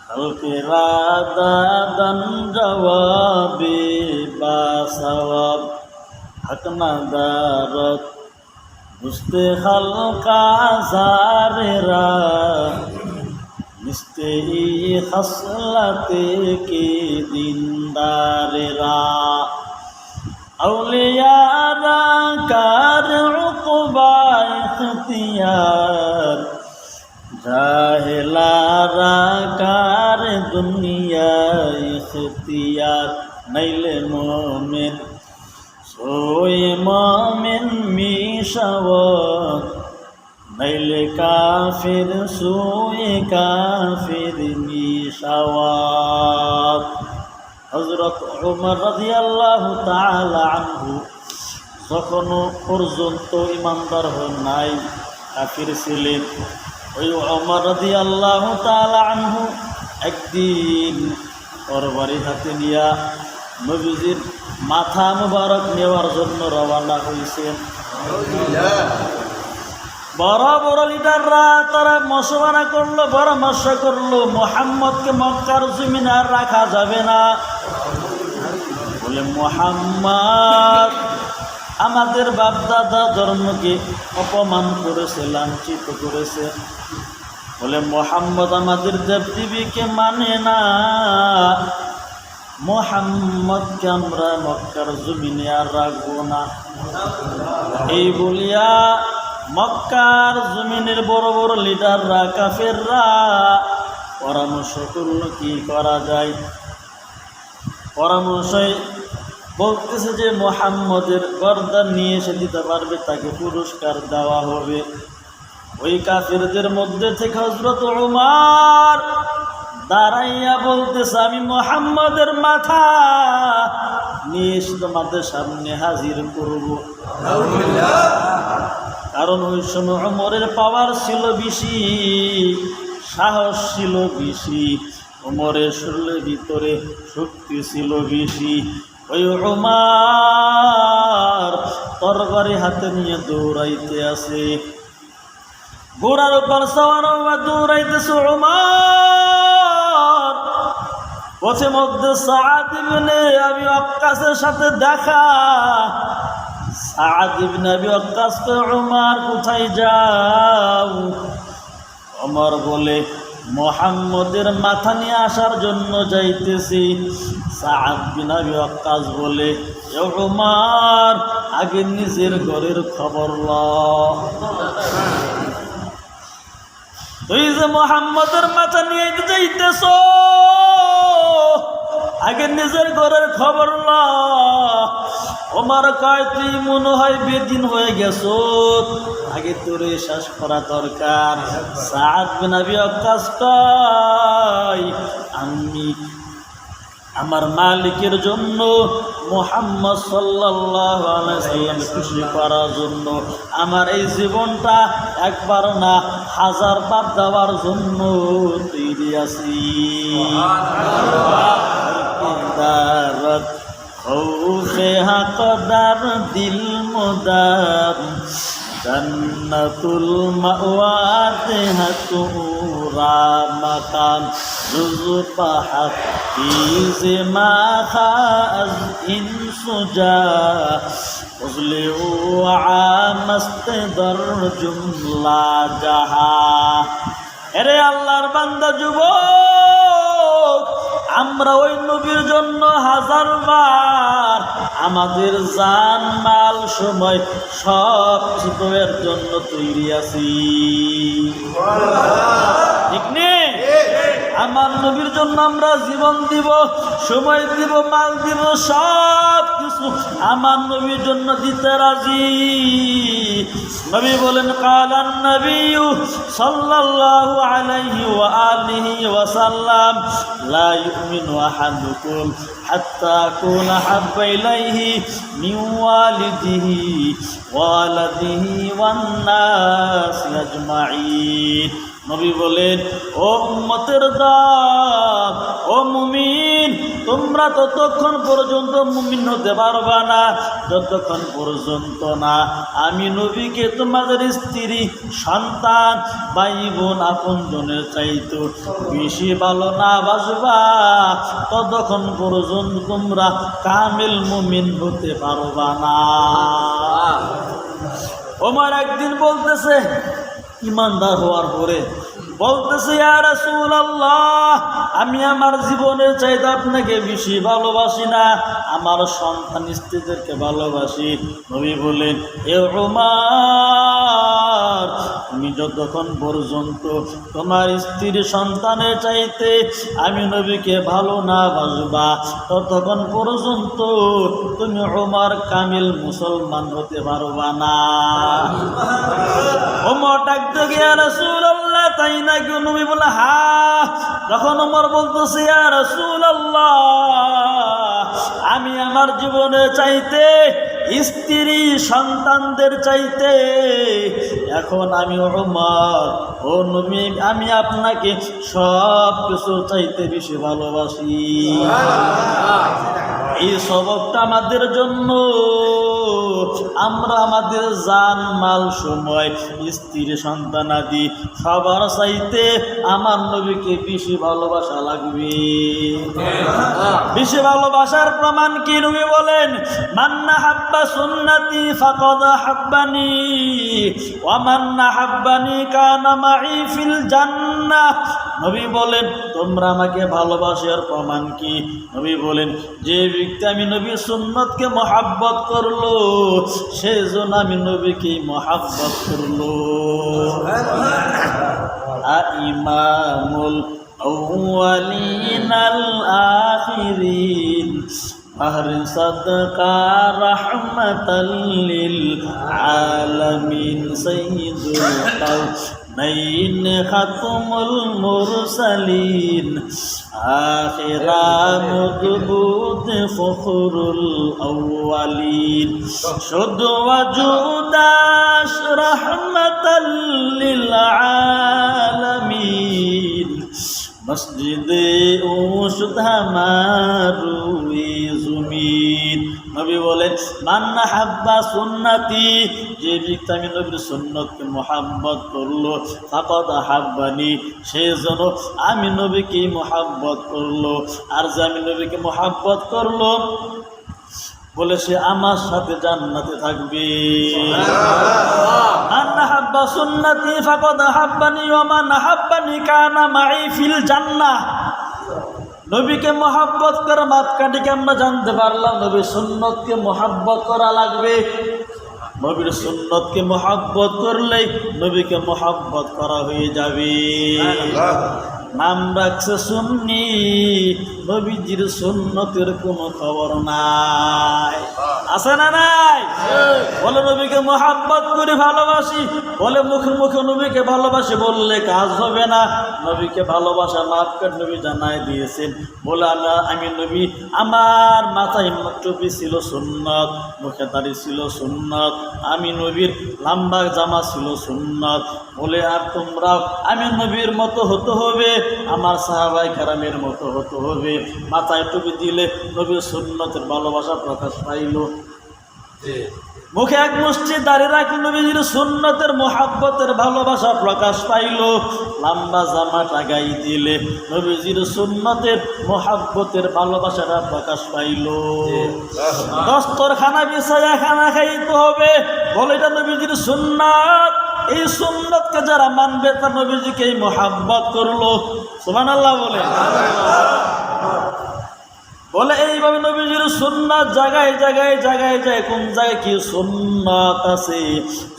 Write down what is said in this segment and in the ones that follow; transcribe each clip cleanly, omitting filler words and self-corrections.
خلقرا دادن جوابی باسواب حق ندارد دوست خلق آزار را نستے خصلت کی دیندار را اولیاء را کار عقبہ اختیار জাহেলারা কার দুনিয়া ইখতিয়ার নাইলে মুমিন সোয় মুমিন মিশাওয়াত নাইলে কাফির সোয় কাফির মিশাওয়াত। হযরত ওমর রাদিয়াল্লাহু তাআলা আনহু যখন পর্যন্ত ইমানদার হন নাই, কাফির ছিলেন, ওই ওমর রাদিয়াল্লাহু তাআলা আনহু একদিন তরবারি হাতে নিয়া নবীজির মাথা মুবারক নেওয়ার জন্য রওনা হয়েছেন। বড় বড় লিডাররা তারা মশওয়ারা করলো, পরামর্শ করলো, মুহাম্মদকে মক্কার জমিনে আর রাখা যাবে না। বলে মুহাম্মদ আমাদের বাপদাদা ধর্মকে অপমান করেছে, লাঞ্ছিত করেছে। বলে মুহাম্মদ আমাদের দেবদেবীকে মানে না, মুহাম্মদকে আমরা মক্কার জমিনে আর রাখবো না। এই বলিয়া মক্কার জমিনের বড় বড় লিডাররা কাফেররা পরামর্শ করল কি করা যায়। পরামর্শে বলতেছে যে মুহাম্মদের গর্দান নিয়ে এসে দিতে পারবে তাকে পুরস্কার দেওয়া হবে। ওই কাফিরদের মধ্যে থেকে হযরত ওমর দাঁড়াইয়া বলতেছে আমি মুহাম্মদের মাথা নিয়ে এসে তোমাদের সামনে হাজির করব। কারণ ওই সময় ওমরের পাওয়ার ছিল বেশি, সাহস ছিল বেশি, ওমরের শরীরের ভিতরে শক্তি ছিল বেশি। ওই ওমর তরবারি হাতে নিয়ে দৌড়াইতে আছে, ঘোড়ার উপর সওয়ার হয়ে দৌড়াইতেছে ওমর। পথে মধ্যে সাআদ ইবনে আবি ওয়াক্কাসের সাথে দেখা। সাআদ ইবনে আবি ওয়াক্কাস কয় ওমর কোথায় যাও? ওমর বলে মুহাম্মদের মাথা নিয়ে আসার জন্য যাইতেছি। সাআদ বিন আবি ওয়াক্কাস বলে এ ওমর আগে নিজের ঘরের খবর লও। তুই যে মুহাম্মদের মাথা নিয়ে যাইতেছ, আগে নিজের ঘরের খবর লও। ওমর কয় তুই মনে হয় বেদিন হয়ে গেছ, আগে তোরে শেষ করা দরকার। সাআদ বিন আবি ওয়াক্কাস কয় আমি আমার মালিকের জন্য মুহাম্মদ সাল্লাল্লাহু আলাইহি সাল্লাম খুশি করার জন্য আমার এই জীবনটা একবার না 1000 বার দেওয়ার জন্য তৈরি আছি। সুবহানাল্লাহ। খৌফে হাকদার দিল মুদার জন্নতুল মাওয়াতে হাতুরা মাকাম রুজপা হাফিজে মাখা আজ ইনসুজা উজলে ও আমস্তে দর জুমলা জাহা। এরে আল্লাহর বান্দা যুবক, আমরা ওই নবীর জন্য 1000 বার আমাদের জান মাল সময় সব কিছুর জন্য তৈরি আছি। ঠিক নেই? আমার নবীর জন্য আমরা জীবন দিব, সময় দিব, মাল দিব, সব কিছু আমার নবীর জন্য দিতে রাজি। নবী বলেন কালান নবী সাল্লাল্লাহু আলাইহি ওয়া আলিহি ওয়া সাল্লাম লা ইউমিনু আহাদুকুম হাত্তা আকুনা হাব্বা ইলাইহি মিন ওয়ালিদিহি ওয়া ওয়ালাদিহি ওয়ান নাস আজমাইন। নবী বলেন, ও উম্মতের দল, ও মুমিন, তোমরা ততক্ষণ পর্যন্ত মুমিন হতে পারবা না যতক্ষণ পর্যন্ত না আমি নবীকে তোমাদের স্ত্রী, সন্তান, ভাই বোন, আপনজনের চাইতে বেশি ভালো না বাসবা, ততক্ষণ পর্যন্ত তোমরা কামিল মুমিন হতে পারবা না। ওমর একদিন বলতেছে, ইমানদার হওয়ার পরে বলতেছে, ইয়া রাসূলুল্লাহ, আমি আমার জীবনের চাইতে আপনাকে বেশি ভালোবাসি না, আমার সন্তান স্ত্রীদেরকে ভালোবাসি। নবী বলেন, এ ওমর, তুমি যতক্ষণ পর্যন্ত তোমার স্ত্রীর সন্তানের চাইতে আমি নবীকে ভালো না বাসবা, ততক্ষণ পর্যন্ত তুমি ওমর কামিল মুসলমান হতে পারবা না। ওমর ডাকতে গিয়া, রাসূলুল্লাহ, তাই নাকি? নবী বলে, হ্যাঁ। যখন ওমর বলতেছে, ইয়া রাসূলুল্লাহ, আমি আমার জীবনে চাইতে, স্ত্রী সন্তানদের চাইতে এখন আমি ওমর, ও নবী, আমি আপনাকে সব কিছু চাইতে বেশি ভালোবাসি। এই সবকটা আমাদের জন্য, আমরা আমাদের জান মাল, সময়, স্ত্রী, সন্তান আদি সবার চাইতে আমার নবীকে বেশি ভালোবাসা লাগবে। বেশি ভালোবাসার প্রমাণ কি? নবী বলেন, মান নাহাব্বা সুন্নতি ফাকাদ হাব্বানি ওয়া মান নাহাব্বানি কানা মাই ফিল জান্নাহ। নবী বলেন, তোমরা আমাকে ভালোবাসার প্রমাণ কি? নবী বলেন, যে ব্যক্তি আমি নবীর সুন্নতকে মহাব্বত করলো, সেই জন্য আমি নবীকে মহাব্বত করলো। ইমামুল আউয়ালিন আল আখিরিন আহরি সাদকা রাহমাতাল লিল আলামিন সাইয়্যিদুল কাউনাইন খাতমুল মুরসালিন আখিরা মুদবুত ফখরুল আউয়ালিন শুধু ওয়াজুদাস রাহমাতাল লিল আলামিন মসজিদে উশুধামারুই জুমিন। নবী বলেন, মান নাহাব্বা সুন্নতি, যে ব্যক্তি আমি নবীর সুন্নতকে মহাব্বত করলো, ফাকাদ হাব্বানি, সে যেন আমি নবীকে মহাব্বত করলো। আর যে আমি নবীকে মহাব্বত করলো বলে, সে আমার সাথে জান্নাতে থাকবে। মান নাহাব্বা সুন্নতি ফাকাদ হাব্বানি ওয়া মান নাহাব্বানি কানা মাই ফিল জান্নাহ। নবীকে মহাব্বত করা মাপকাঠিকে আমরা জানতে পারলাম, নবীর সুন্নতকে মহাব্বত করা লাগবে। নবীর সুন্নতকে মহাব্বত করলেই নবীকে মহাব্বত করা হয়ে যাবে। নাম রাখছে সুন্নি, নবীজির সুন্নতের কোনো খবর নাই, আছে না নাই? বলে নবীকে মহাব্বত করে ভালোবাসি, বলে মুখে মুখে নবীকে ভালোবাসি বললে কাজ হবে না। নবীকে ভালোবাসা মাপকাঠ নবী জানাই দিয়েছেন। বলে আমি নবী, আমার মাথায় টুপি ছিল সুন্নত, মুখে দাড়ি ছিল সুন্নত, আমি নবীর লম্বা জামা ছিল সুন্নত। বলে আর তোমরাও আমি নবীর মতো হতে হবে, আমার সাহাবায়ে কেরামের মতো হতে হবে। মাথায় টুপি দিলে নবীর সুন্নতের ভালোবাসা প্রকাশ পাইল। মুখে এক মুষ্টি দাঁড়িয়ে রাখলে নবীজির সুন্নতের মহাব্বতের ভালোবাসা প্রকাশ পাইল। লম্বা জামাটা গাই দিলে নবীজির সুন্নতের মহাব্বতের ভালোবাসাটা প্রকাশ পাইল। দস্তরখানা বিছায়া খানা খাইতে হবে, বলে এটা নবীজির সুন্নাত। এই সুন্নতকে যারা মানবে তার নবীজিকে মহাব্বত করলো। সুবহানাল্লাহ বলে। বলে এইভাবে নবীজির সুন্নাত জায়গায় জায়গায় জায়গায় যায়। কোন জায়গায় কি সুন্নাত আছে,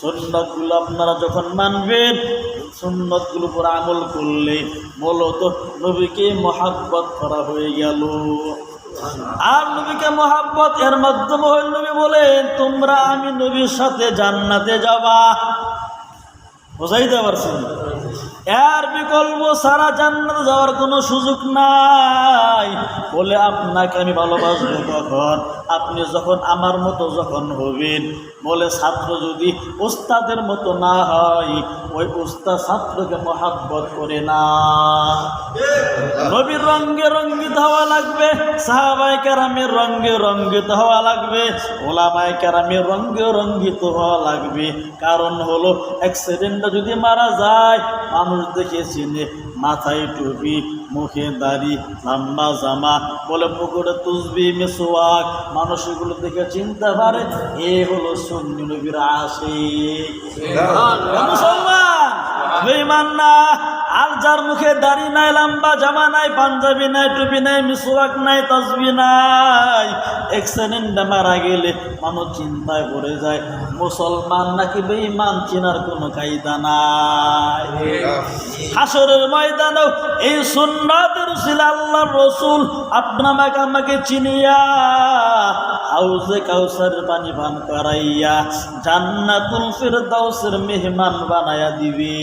সুন্নাতগুলো আপনারা যখন মানবেন, সুন্নাতগুলোর উপর আমল করলে মূলত নবীকে মহাব্বত করা হয়ে গেল। আর নবীকে মহাব্বত এর মাধ্যমে হল, নবী বলেন, তোমরা আমি নবীর সাথে জান্নাতে যাবা। বুঝাইতে পারছেন? এর বিকল্প সারা জান্নাতে যাওয়ার কোনো সুযোগ নাই। বলে আপনাকে আমি ভালোবাসবো কখন? আপনি যখন আমার মতো যখন হবেন, বলে ছাত্র যদি উস্তাদের মতো না হয়, ওই উস্তাদ ছাত্রকে মহাব্বত করে না। নবীর রঙে রঙ্গিত হওয়া লাগবে, সাহাবায়ে কেরামের রঙে রঙ্গিত হওয়া লাগবে, ওলামায়ে কেরামের রঙে রঙ্গিত হওয়া লাগবে। কারণ হলো অ্যাক্সিডেন্টে যদি মারা যায়, মানুষ দেখে চিনে, মাথায় টুপি, মুখে দাড়ি, লম্বা জামা, বলে পুকুরে তুসবি মিসওয়াক, মানুষ এগুলো দেখে চিনতে পারে এ হলো সুন্নি নবীর আশিক। মুসলমান বেঈমান না। আর যার মুখে দাড়ি নাই, লম্বা জামা নাই, পাঞ্জাবি নাই, টুপি নাই, মিসওয়াক নাই, তাসবি নাই, অ্যাক্সিডেন্টে মারা গেলে মানুষ চিন্তায় পড়ে যায় মুসলমান নাকি বেঈমান, চিনার কোনো কায়দা নাই। হাসরের ময়দানেও এই সুন্নাতের উসিলা আল্লাহর রাসূল আপনাকে আমাকে চিনিয়া হাউজে কাউসারের পানি পান করাইয়া জান্নাতুল ফিরদাউসের মেহমান বানায়া দিবে।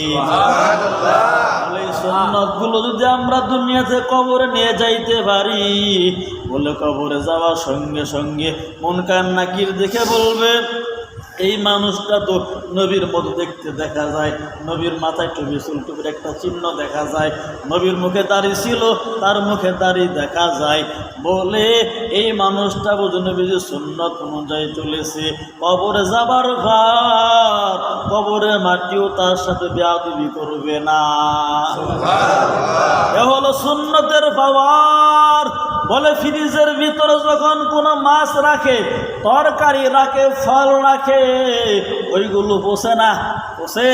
সুবহানাল্লাহ। এই সুন্নাতগুলো যদি আমরা দুনিয়াতে কবরে নিয়ে যাইতে পারি, বলে কবরে যাওয়ার সঙ্গে সঙ্গে মুনকার নাকির দেখে বলবে এই মানুষটা তো নবীর মতো দেখতে দেখা যায়, নবীর মাথায় টুপি, চুল টুপির একটা চিহ্ন দেখা যায়, নবীর মুখে দাড়ি ছিল, তার মুখে দাড়ি দেখা যায়, বলে এই মানুষটা বুঝে নবীর সুন্নত অনুযায়ী চলেছে। কবরে যাবার ঘর, কবরে মাটিও তার সাথে বেয়াদবি করবে না। এ হলো সুন্নতের পাওয়ার। বলে ফ্রিজের ভিতরে যখন কোনো মাছ রাখে, তরকারি রাখে, ফল রাখে, ওইগুলো বসে না, বসে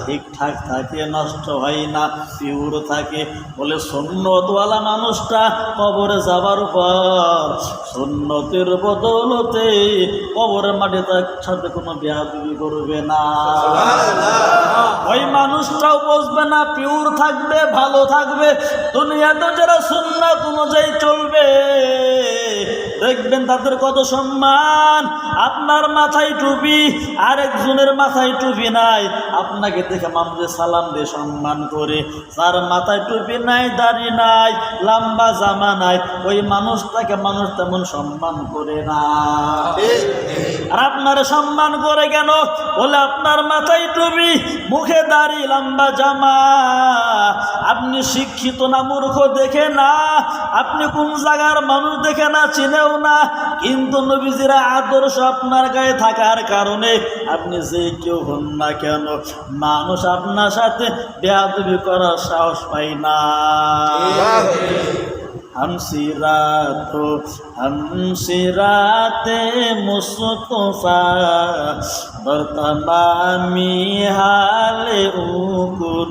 ঠিকঠাক থাকে, নষ্ট হয় না, পিওর থাকে। বলে সুন্নতওয়ালা মানুষটা কবরে যাবার পর সুন্নতের বদৌলতে কবরের মাঠে তার সাথে কোনো বেয়াদবি করবে না। ওই মানুষটাও বসবে না, পিওর থাকবে, ভালো থাকবে। দুনিয়াতে যারা সুন্নাত অনুযায়ী চলবে, দেখবেন তাদের কত সম্মান। আপনার মাথায় টুপি, আরেকজনের মাথায় টুপি নাই, আপনাকে দেখে মানুষ সালাম দিয়ে সম্মান করে। যার মাথায় টুপি নাই, দাড়ি নাই, লম্বা জামা নাই, ওই মানুষটাকে মানুষ তেমন সম্মান করে না। আর আপনার সম্মান করে কেন? বলে আপনার মাথায় টুপি, মুখে দাড়ি, লম্বা জামা। আপনি শিক্ষিত না মূর্খ দেখে না, আপনি কোন জায়গার মানুষ দেখে না, চিনেও না, কিন্তু নবীজির আদর্শ আপনার গায়ে থাকার কারণে আপনি যে কেউ হন না কেন, মানুষ আপনার সাথে বেয়াদবি করার সাহস পায় না। हमसिराते मुस्तफा बर्तमामी हाले उकुन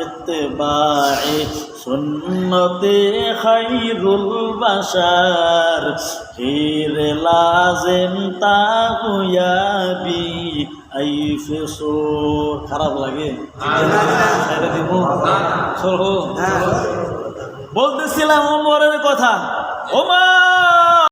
इत्तिबाए सुन्नते खैरुल बशर खीर लाजिम तागुयाबी आइफेसो। খারাপ লাগে? বলতেছিলাম ওমরের কথা। ওমর